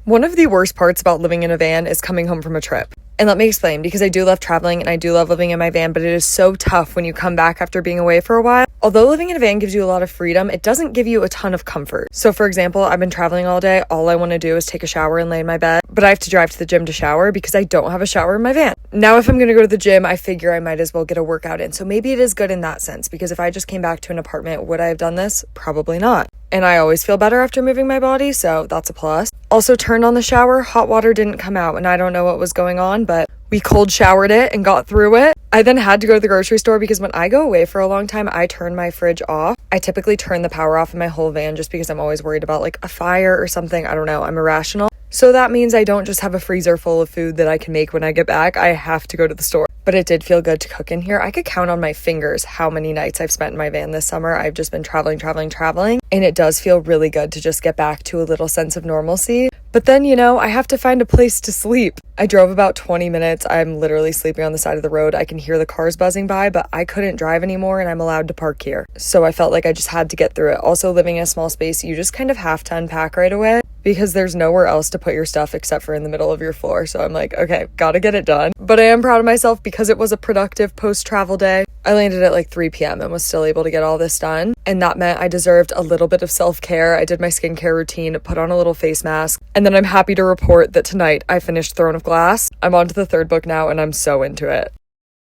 One of the worst parts about living in a van is coming home from a trip. And let me explain, because I do love traveling and I do love living in my van, but it is so tough when you come back after being away for a while. Although living in a van gives you a lot of freedom, it doesn't give you a ton of comfort. So for example, I've been traveling all day. All I want to do is take a shower and lay in my bed, but I have to drive to the gym to shower because I don't have a shower in my van. Now, if I'm going to go to the gym, I figure I might as well get a workout in. So maybe it is good in that sense, because if I just came back to an apartment, would I have done this? Probably not. And I always feel better after moving my body, so that's a plus. Also turned on the shower, hot water didn't come out, and I don't know what was going on, but we cold showered it and got through it. I then had to go to the grocery store because when I go away for a long time, I turn my fridge off. I typically turn the power off in my whole van just because I'm always worried about like a fire or something. I don't know, I'm irrational. So that means I don't just have a freezer full of food that I can make when I get back. I have to go to the store. But it did feel good to cook in here. I could count on my fingers how many nights I've spent in my van this summer. I've just been traveling. And it does feel really good to just get back to a little sense of normalcy. But then, I have to find a place to sleep. I drove about 20 minutes. I'm literally sleeping on the side of the road. I can hear the cars buzzing by, but I couldn't drive anymore and I'm allowed to park here. So I felt like I just had to get through it. Also, living in a small space, you just kind of have to unpack right away because there's nowhere else to put your stuff except for in the middle of your floor. So I'm like, okay, gotta get it done. But I am proud of myself because it was a productive post-travel day. I landed at like 3 p.m. and was still able to get all this done. And that meant I deserved a little bit of self-care. I did my skincare routine, put on a little face mask, and then I'm happy to report that tonight I finished Throne of Glass. I'm on to the third book now and I'm so into it.